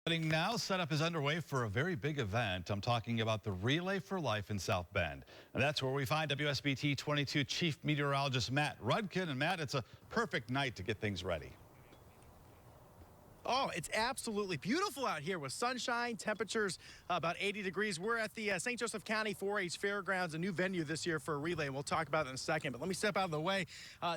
Happening now, setup is underway for a very big event. I'm talking about the Relay for Life in South Bend. And that's where we find WSBT-22 Chief Meteorologist Matt Rudkin. And Matt, it's a perfect night to get things ready. Oh, it's absolutely beautiful out here with sunshine, temperatures about 80 degrees. We're at the St. Joseph County 4-H Fairgrounds, a new venue this year for a relay, and we'll talk about it in a second. But let me step out of the way.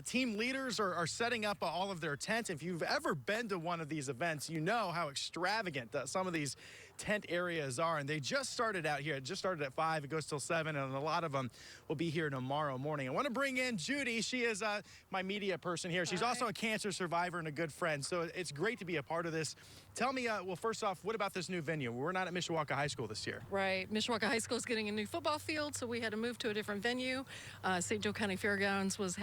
Team leaders are setting up all of their tents. If you've ever been to one of these events, you know how extravagant some of these tent areas are. And they just started out here. It just started at 5. It goes till 7, and a lot of them will be here tomorrow morning. I want to bring in Judy. She is my media person here. She's also a cancer survivor and a good friend, so it's great to be a part of this. Tell me, well, first off, what about this new venue? We're not at Mishawaka High School this year. Right. Mishawaka High School is getting a new football field, so we had to move to a different venue. St. Joe County Fairgrounds was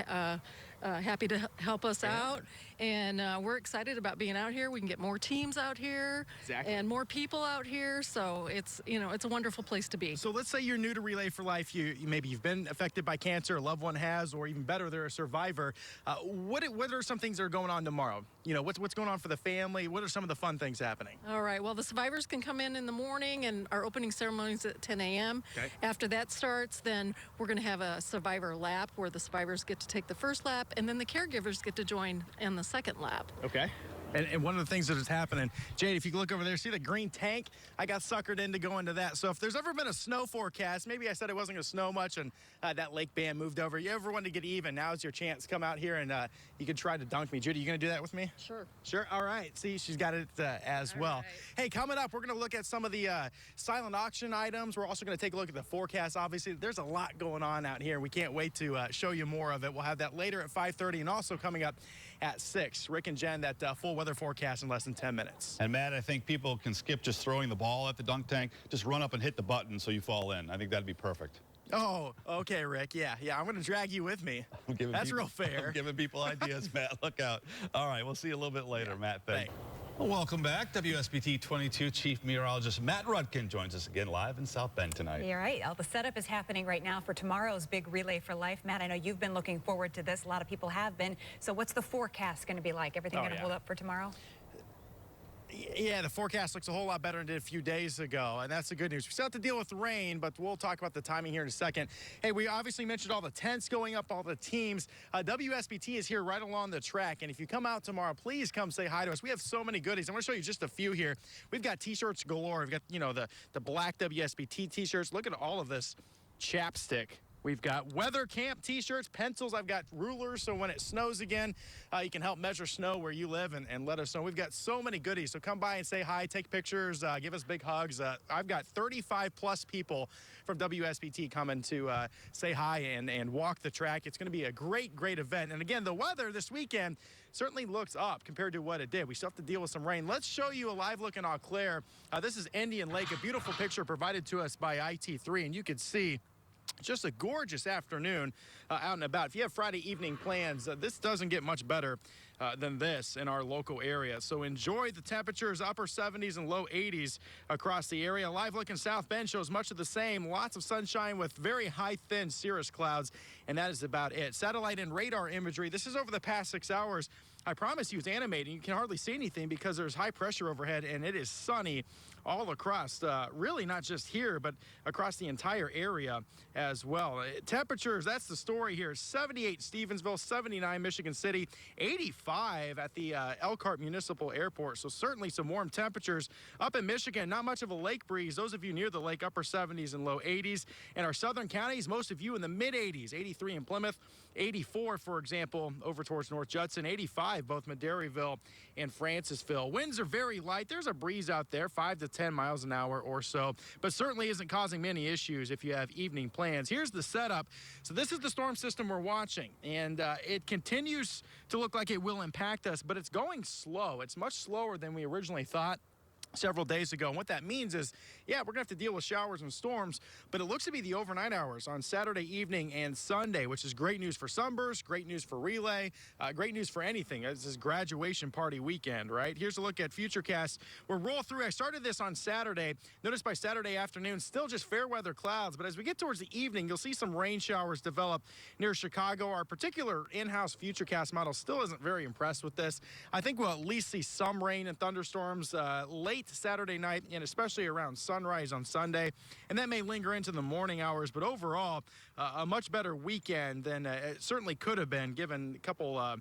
happy to help us out, and we're excited about being out here. We can get more teams out here and more people out here, so it's a wonderful place to be. So let's say you're new to Relay for Life. Maybe you've been affected by cancer, a loved one has, or even better, they're a survivor. What are some things that are going on tomorrow? What's going on for the family? What are some of the fun things happening? All right. Well, the survivors can come in the morning, and our opening ceremony is at 10 a.m. Okay. After that starts, then we're going to have a survivor lap where the survivors get to take the first lap, and then the caregivers get to join in the second lap. Okay. And one of the things that is happening, Jade, if you look over there, see the green tank? I got suckered into going to that. So if there's ever been a snow forecast, maybe I said it wasn't going to snow much, and that lake band moved over. You ever want to get even? Now's your chance. Come out here, and you can try to dunk me. Judy, you going to do that with me? Sure. Sure? All right. See, she's got it as well. Right. Hey, coming up, we're going to look at some of the silent auction items. We're also going to take a look at the forecast. Obviously, there's a lot going on out here. We can't wait to show you more of it. We'll have that later at 5:30, and also coming up at 6. Rick and Jen, that full weather forecast in less than 10 minutes. And Matt, I think people can skip just throwing the ball at the dunk tank. Just run up and hit the button so you fall in. I think that'd be perfect. Oh, okay, Rick. Yeah, I'm going to drag you with me. That's real fair. I'm giving people ideas, Matt. Look out. All right, we'll see you a little bit later, Matt. Thanks. Thanks. Well, welcome back. WSBT-22 Chief Meteorologist Matt Rudkin joins us again live in South Bend tonight. You're right. The setup is happening right now for tomorrow's big Relay for Life. Matt, I know you've been looking forward to this. A lot of people have been. So what's the forecast going to be like? Everything going to hold up for tomorrow? Yeah, the forecast looks a whole lot better than it did a few days ago, and that's the good news. We still have to deal with rain, but we'll talk about the timing here in a second. Hey, we obviously mentioned all the tents going up, all the teams. WSBT is here right along the track, and if you come out tomorrow, please come say hi to us. We have so many goodies. I'm going to show you just a few here. We've got T-shirts galore. We've got, the black WSBT T-shirts. Look at all of this chapstick. We've got weather camp T-shirts, pencils. I've got rulers, so when it snows again, you can help measure snow where you live and let us know. We've got so many goodies, so come by and say hi, take pictures, give us big hugs. I've got 35-plus people from WSBT coming to say hi and walk the track. It's going to be a great, great event. And again, the weather this weekend certainly looks up compared to what it did. We still have to deal with some rain. Let's show you a live look in Eau Claire. This is Indian Lake, a beautiful picture provided to us by IT3, and you can see just a gorgeous afternoon out and about. If you have Friday evening plans, this doesn't get much better than this in our local area. So enjoy the temperatures, upper 70s and low 80s across the area. Live look in South Bend shows much of the same. Lots of sunshine with very high, thin cirrus clouds, and that is about it. Satellite and radar imagery. This is over the past 6 hours. I promise you it's animating. You can hardly see anything because there's high pressure overhead, and it is sunny all across, really not just here, but across the entire area as well. Temperatures, that's the story here. 78 Stevensville, 79 Michigan City, 85 at the Elkhart Municipal Airport. So certainly some warm temperatures. Up in Michigan, not much of a lake breeze. Those of you near the lake, upper 70s and low 80s. In our southern counties, most of you in the mid-80s, 83 in Plymouth, 84, for example, over towards North Judson, 85, both Madairyville and Francisville. Winds are very light. There's a breeze out there, 5 to 10 miles an hour or so, but certainly isn't causing many issues if you have evening plans. Here's the setup. So this is the storm system we're watching, and it continues to look like it will impact us, but it's going slow. It's much slower than we originally thought several days ago. And what that means is, yeah, we're going to have to deal with showers and storms, but it looks to be the overnight hours on Saturday evening and Sunday, which is great news for Sunburst, great news for Relay, great news for anything. This is graduation party weekend, right? Here's a look at Futurecast. We'll roll through. I started this on Saturday. Notice by Saturday afternoon, still just fair weather clouds, but as we get towards the evening, you'll see some rain showers develop near Chicago. Our particular in-house Futurecast model still isn't very impressed with this. I think we'll at least see some rain and thunderstorms late late Saturday night and especially around sunrise on Sunday. And that may linger into the morning hours. But overall, a much better weekend than it certainly could have been given a couple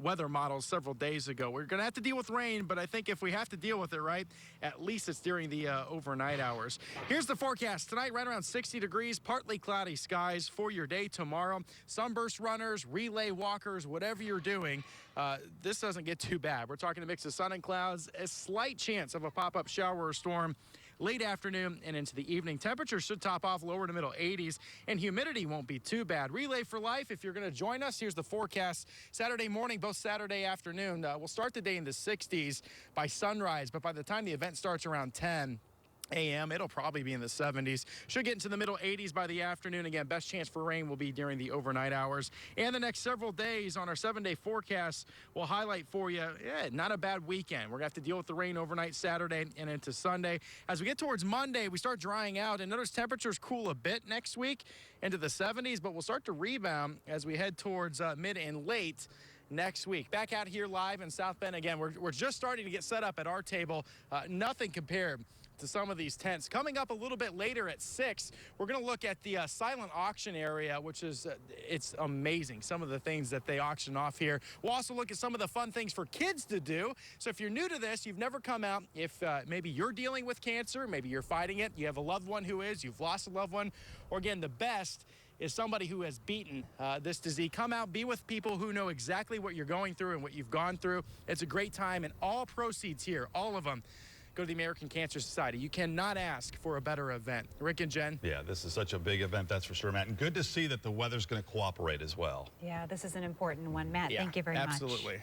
weather models several days ago. We're going to have to deal with rain, but I think if we have to deal with it, right, at least it's during the overnight hours. Here's the forecast. Tonight, right around 60 degrees, partly cloudy skies for your day tomorrow. Sunburst runners, relay walkers, whatever you're doing, this doesn't get too bad. We're talking a mix of sun and clouds, a slight chance of a pop-up shower or storm late afternoon and into the evening. Temperatures should top off lower to middle 80s, and humidity won't be too bad. Relay for Life, if you're going to join us, here's the forecast. Saturday morning, both Saturday afternoon. We'll start the day in the 60s by sunrise, but by the time the event starts around 10 a.m., it'll probably be in the 70s. Should get into the middle 80s by the afternoon. Again, best chance for rain will be during the overnight hours. And the next several days on our 7-day forecast, we'll highlight for you, not a bad weekend. We're going to have to deal with the rain overnight Saturday and into Sunday. As we get towards Monday, we start drying out, and notice temperatures cool a bit next week into the 70s, but we'll start to rebound as we head towards mid and late next week. Back out here live in South Bend again. We're just starting to get set up at our table. Nothing compared to some of these tents. Coming up a little bit later at 6, we're going to look at the silent auction area, which is it's amazing, some of the things that they auction off here. We'll also look at some of the fun things for kids to do. So if you're new to this, you've never come out, if maybe you're dealing with cancer, maybe you're fighting it, you have a loved one who is, you've lost a loved one, or again, the best is somebody who has beaten this disease. Come out, be with people who know exactly what you're going through and what you've gone through. It's a great time, and all proceeds here, all of them, go to the American Cancer Society. You cannot ask for a better event. Rick and Jen. Yeah, this is such a big event, that's for sure, Matt. And good to see that the weather's going to cooperate as well. Yeah, this is an important one. Matt, thank you very much. Absolutely.